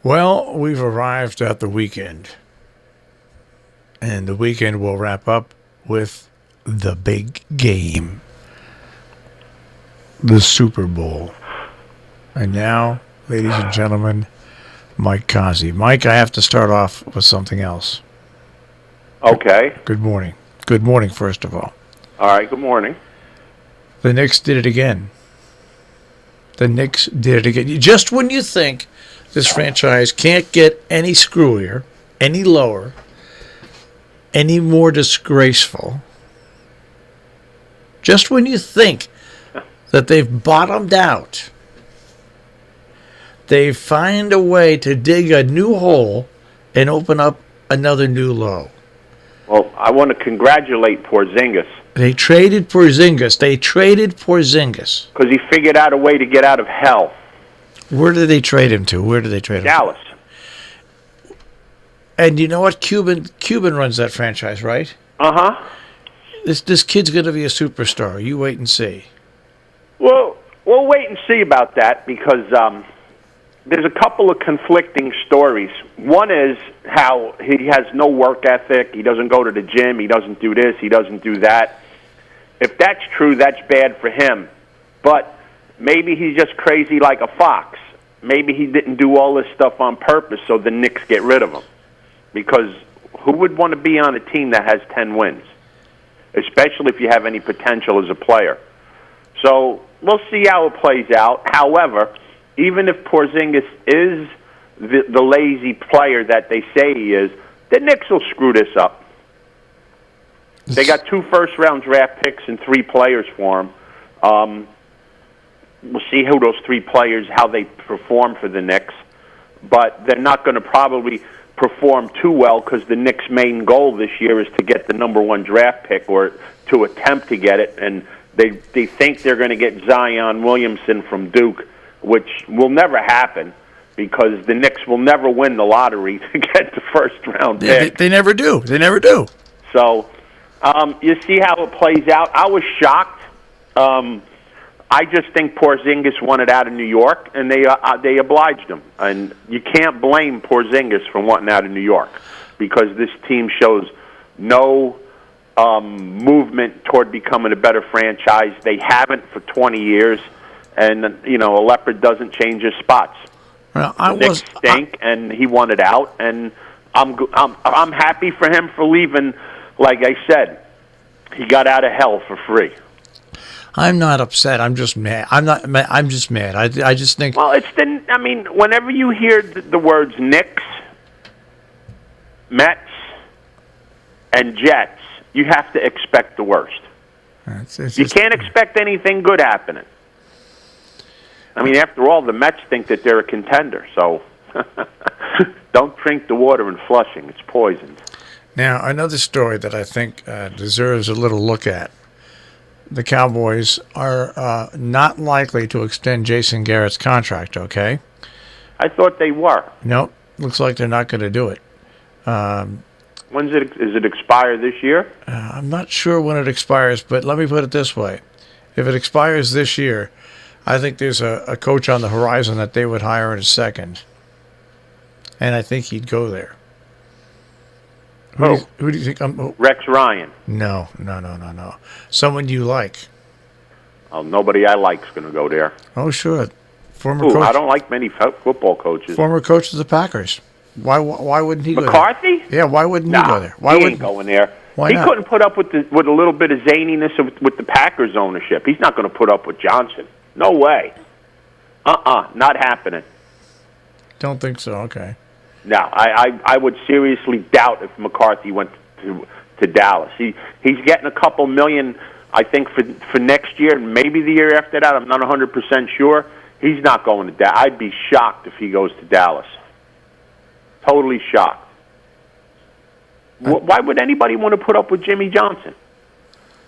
Well, we've arrived at the weekend. And the weekend will wrap up with the big game, the Super Bowl. And now, ladies and gentlemen, Mike Cozzi. Mike, I have to start off with something else. Okay. Good morning. Good morning, first of all. All right, good morning. The Knicks did it again. The Knicks did it again. Just when you think this franchise can't get any screwier, any lower, any more disgraceful, just when you think that they've bottomed out, they find a way to dig a new hole and open up another new low. Well, I want to congratulate Porzingis. They traded Porzingis. Because he figured out a way to get out of hell. Where did they trade him to? Dallas. And you know what? Cuban runs that franchise, right? Uh-huh. This kid's going to be a superstar. You wait and see. Well, we'll wait and see about that because there's a couple of conflicting stories. One is how he has no work ethic. He doesn't go to the gym. He doesn't do this. He doesn't do that. If that's true, that's bad for him. But maybe he's just crazy like a fox. Maybe he didn't do all this stuff on purpose so the Knicks get rid of him. Because who would want to be on a team that has 10 wins? Especially if you have any potential as a player. So we'll see how it plays out. However, even if Porzingis is the lazy player that they say he is, the Knicks will screw this up. They got 2 first-round draft picks and 3 players for him. We'll see who those 3 players, how they perform for the Knicks. But they're not going to probably perform too well because the Knicks' main goal this year is to get the number 1 draft pick or to attempt to get it. And they think they're going to get Zion Williamson from Duke, which will never happen because the Knicks will never win the lottery to get the first-round pick. They never do. So you see how it plays out. I was shocked. I just think Porzingis wanted out of New York, and they obliged him. And you can't blame Porzingis for wanting out of New York because this team shows no movement toward becoming a better franchise. They haven't for 20 years, and a leopard doesn't change his spots. Well, the Knicks stink, and he wanted out, and I'm happy for him for leaving. Like I said, he got out of hell for free. I'm not upset. I'm just mad. I'm just mad. I just think. Well, whenever you hear the words Knicks, Mets, and Jets, you have to expect the worst. You can't expect anything good happening. After all, the Mets think that they're a contender, so don't drink the water in Flushing. It's poisoned. Now, another story that I think deserves a little look at. The Cowboys are not likely to extend Jason Garrett's contract, okay? I thought they were. Nope. Looks like they're not going to do it. When's it? Is it expire this year? I'm not sure when it expires, but let me put it this way. If it expires this year, I think there's a coach on the horizon that they would hire in a second. And I think he'd go there. Who do you think? Rex Ryan. No. Someone you like. Oh, nobody I like is going to go there. Oh, sure. Former coach. I don't like many football coaches. Former coach of the Packers. Why wouldn't he McCarthy? go there? Yeah, why wouldn't he go there? He ain't going there. He couldn't put up with a little bit of zaniness with the Packers ownership. He's not going to put up with Johnson. No way. Not happening. Don't think so. Okay. No, I would seriously doubt if McCarthy went to Dallas. He's getting a couple million, I think, for next year, and maybe the year after that. I'm not 100% sure. He's not going to Dallas. I'd be shocked if he goes to Dallas. Totally shocked. Why would anybody want to put up with Jimmy Johnson?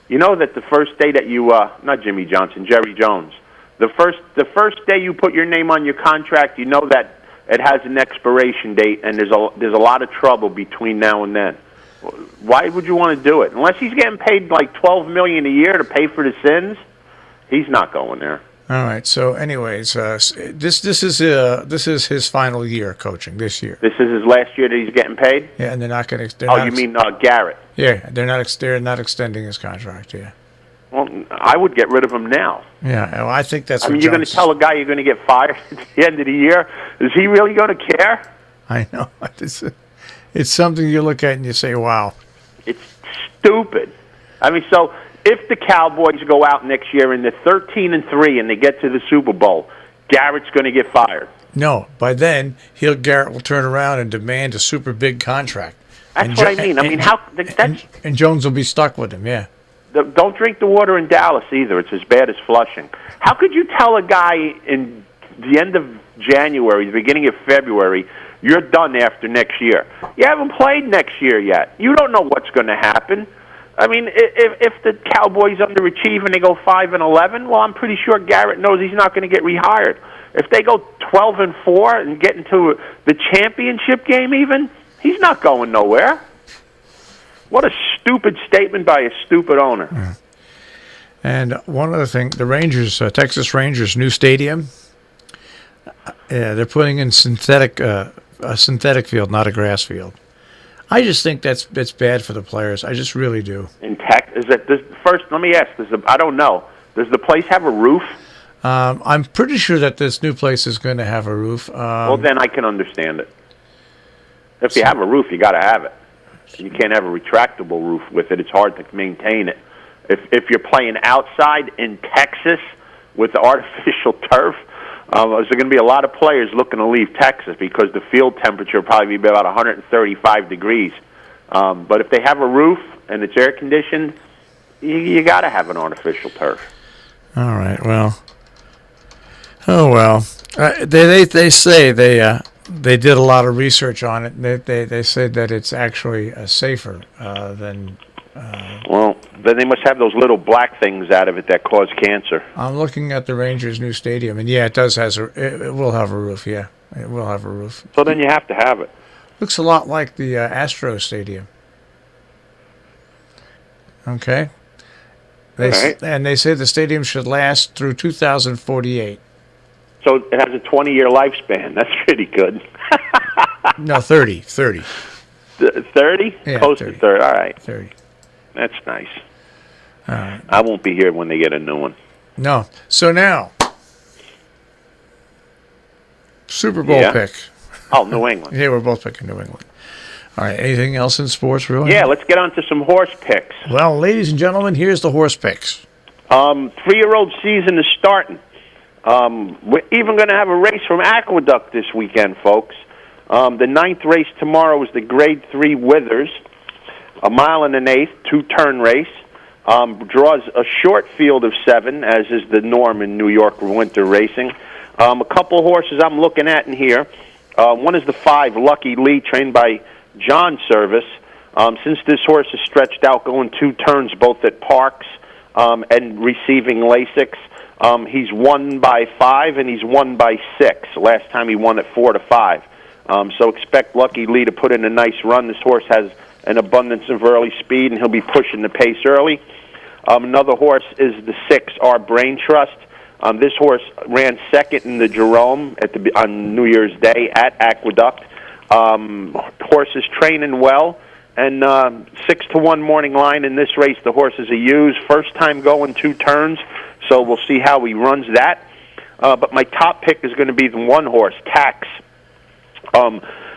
You know that the first day that you, not Jimmy Johnson, Jerry Jones, the first day you put your name on your contract, you know that it has an expiration date, and there's a lot of trouble between now and then. Why would you want to do it? Unless he's getting paid like $12 million a year to pay for the sins, he's not going there. All right. So, anyways, this is his final year coaching this year. This is his last year that he's getting paid? Yeah, and they're not going to. Oh, you mean Garrett? Yeah, they're not extending his contract. Yeah. Well, I would get rid of him now. Yeah, well, I think that's. I mean, you're going to tell a guy you're going to get fired at the end of the year. Is he really going to care? I know. It's something you look at and you say, "Wow." It's stupid. I mean, so if the Cowboys go out next year and they're 13-3 and they get to the Super Bowl, Garrett's going to get fired. No, by then Garrett will turn around and demand a super big contract. That's what I mean. And Jones will be stuck with him. Yeah. Don't drink the water in Dallas either. It's as bad as Flushing. How could you tell a guy in the end of January, the beginning of February, you're done after next year? You haven't played next year yet. You don't know what's going to happen. I mean, if the Cowboys underachieve and they go 5-11, well, I'm pretty sure Garrett knows he's not going to get rehired. If they go 12-4 and get into the championship game even, he's not going nowhere. What a stupid statement by a stupid owner. Yeah. And one other thing, the Rangers, Texas Rangers' new stadium, they're putting in a synthetic field, not a grass field. I just think that's bad for the players. I just really do. In Texas, first? Let me ask. I don't know. Does the place have a roof? I'm pretty sure that this new place is going to have a roof. Well, then I can understand it. If you have a roof, you got to have it. You can't have a retractable roof with it. It's hard to maintain it. If you're playing outside in Texas with the artificial turf, there's going to be a lot of players looking to leave Texas because the field temperature will probably be about 135 degrees. But if they have a roof and it's air conditioned, you got to have an artificial turf. All right. Well. Oh well. They say they did a lot of research on it. They said that it's actually safer than. Well, then they must have those little black things out of it that cause cancer. I'm looking at the Rangers' new stadium, and yeah, it will have a roof. Yeah, it will have a roof. So then you have to have it. Looks a lot like the Astros stadium. Okay. And they say the stadium should last through 2048. So it has a 20-year lifespan. That's pretty good. No, 30. 30? Yeah, Close 30. to 30. All right. 30. That's nice. All right. I won't be here when they get a new one. No. So now, Super Bowl pick. Oh, New England. Yeah, we're both picking New England. All right. Anything else in sports, really? Yeah, let's get on to some horse picks. Well, ladies and gentlemen, here's the horse picks. 3-year-old season is starting. We're even going to have a race from Aqueduct this weekend, folks. The 9th race tomorrow is the Grade 3 Withers, 1 1/8 two-turn race. Draws a short field of 7, as is the norm in New York winter racing. A couple of horses I'm looking at in here. One is the 5, Lucky Lee, trained by John Service. Since this horse is stretched out, going 2 turns both at Parks and receiving Lasix, he's won by 5 and he's won by 6. Last time he won at 4-5. So expect Lucky Lee to put in a nice run. This horse has an abundance of early speed, and he'll be pushing the pace early. Another horse is the 6, Our Brain Trust. This horse ran second in the Jerome on New Year's Day at Aqueduct. Horse is training well, and 6-1 morning line in this race. The horse is a use. First time going 2 turns, so we'll see how he runs that. But my top pick is going to be the 1 horse, Tax.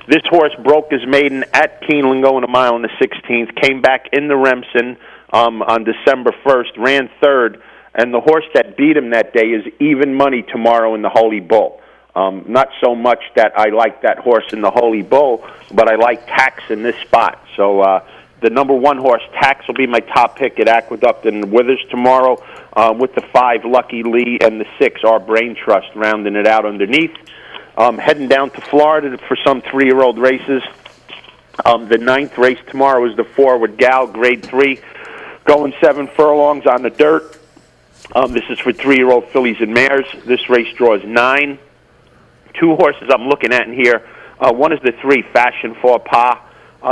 This horse broke his maiden at Keeneland going 1 mile in the 16th, came back in the Remsen on December 1st, ran 3rd, and the horse that beat him that day is even money tomorrow in the Holy Bull. Not so much that I like that horse in the Holy Bull, but I like Tax in this spot. So the number 1 horse, Tax, will be my top pick at Aqueduct and Withers tomorrow, with the 5, Lucky Lee, and the 6, Our Brain Trust, rounding it out underneath. Heading down to Florida for some 3-year-old races. The 9th race tomorrow is the Forward Gal, Grade 3, going 7 furlongs on the dirt. This is for 3-year-old fillies and mares. This race draws 9. 2 horses I'm looking at in here. One is the 3, Fashion Faux Pas.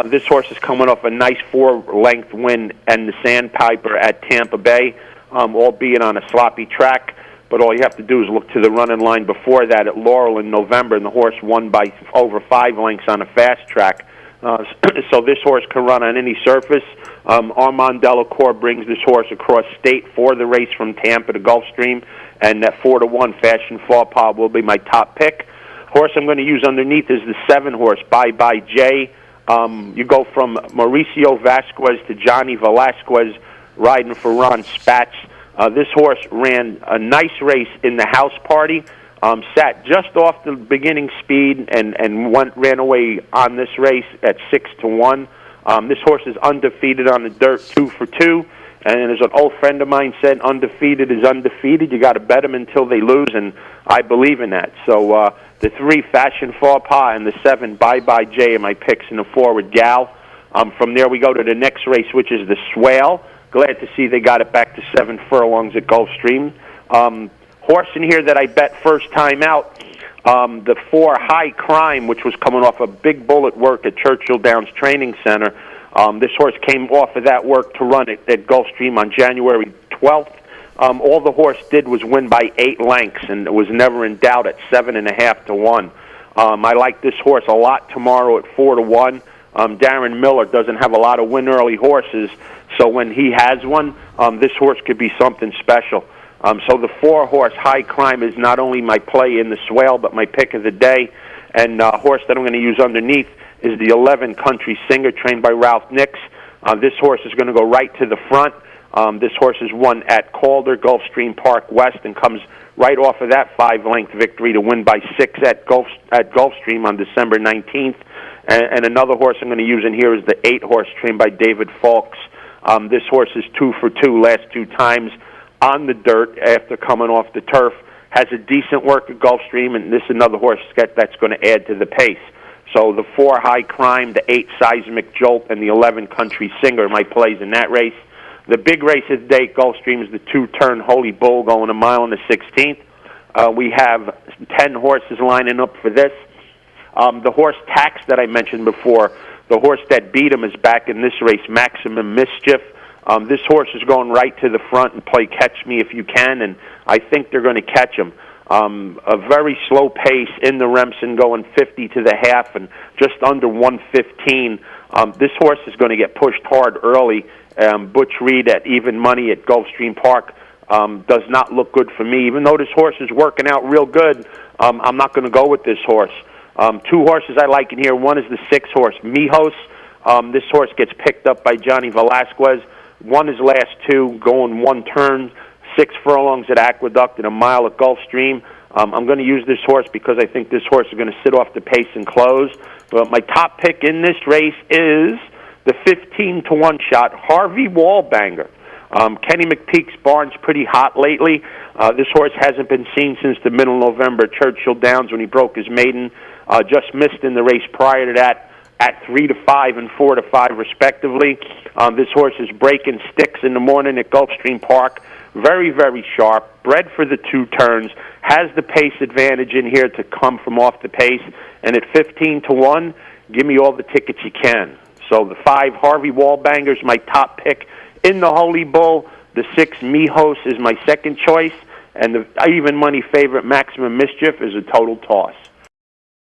This horse is coming off a nice 4-length win and the Sandpiper at Tampa Bay, albeit on a sloppy track. but all you have to do is look to the running line before that at Laurel in November, and the horse won by over 5 lengths on a fast track. So this horse can run on any surface. Armand Delacour brings this horse across state for the race from Tampa to Gulfstream, and that 4-1 Fashion Faux Pas will be my top pick. Horse I'm going to use underneath is the 7 horse, Bye Bye Jay. You go from Mauricio Vasquez to Johnny Velasquez riding for Ron Spatz. This horse ran a nice race in the house party, sat just off the beginning speed and ran away on this race at 6-1. This horse is undefeated on the dirt, 2 for 2. And as an old friend of mine said, undefeated is undefeated. You got to bet them until they lose, and I believe in that. So the 3 Fashion Faux Pas and the 7 Bye Bye Jay are my picks in the forward gal. From there we go to the next race, which is the Swale. Glad to see they got it back to 7 furlongs at Gulfstream. Horse in here that I bet first time out, the 4 High Crime, which was coming off a big bullet work at Churchill Downs Training Center. This horse came off of that work to run at Gulfstream on January 12th. All the horse did was win by 8 lengths, and it was never in doubt at 7.5-1. I like this horse a lot tomorrow at 4-1. Darren Miller doesn't have a lot of win early horses, so when he has one, this horse could be something special. So the 4 horse High Crime is not only my play in the Swale, but my pick of the day. And horse that I'm going to use underneath is the 11 Country Singer, trained by Ralph Nix. This horse is going to go right to the front. This horse has won at Calder, Gulfstream Park West, and comes right off of that 5-length victory to win by 6 at Gulfstream on December 19th. And another horse I'm going to use in here is the 8 horse trained by David Falks. This horse is 2 for 2 last 2 times on the dirt after coming off the turf. Has a decent work at Gulfstream, and this is another horse that's going to add to the pace. So the 4 High Crime, the 8 Seismic Jolt, and the 11 Country Singer, my plays in that race. The big race of the day at Gulfstream is the 2-turn Holy Bull going a mile in the 16th. We have 10 horses lining up for this. The horse Tax that I mentioned before, the horse that beat him, is back in this race, Maximum Mischief. This horse is going right to the front and play Catch Me If You Can, and I think they're going to catch him. A very slow pace in the Remsen, going 50 to the half and just under 115. This horse is going to get pushed hard early. Butch Reed at even money at Gulfstream Park does not look good for me. Even though this horse is working out real good, I'm not going to go with this horse. 2 horses I like in here. One is the 6 horse, Mijos. This horse gets picked up by Johnny Velasquez. Won his last 2, going 1 turn, 6 furlongs at Aqueduct and a mile at Gulfstream. I'm going to use this horse because I think this horse is going to sit off the pace and close. But my top pick in this race is the 15-1 shot, Harvey Wallbanger. Kenny McPeak's barn's pretty hot lately. This horse hasn't been seen since the middle of November at Churchill Downs when he broke his maiden. Just missed in the race prior to that at 3-5 and 4-5 respectively. This horse is breaking sticks in the morning at Gulfstream Park. Very, very sharp. Bred for the 2 turns. Has the pace advantage in here to come from off the pace. And at 15-1, give me all the tickets you can. So the 5 Harvey Wallbangers, my top pick in the Holy Bull. The 6 Mijos is my second choice. And the even money favorite Maximum Mischief is a total toss.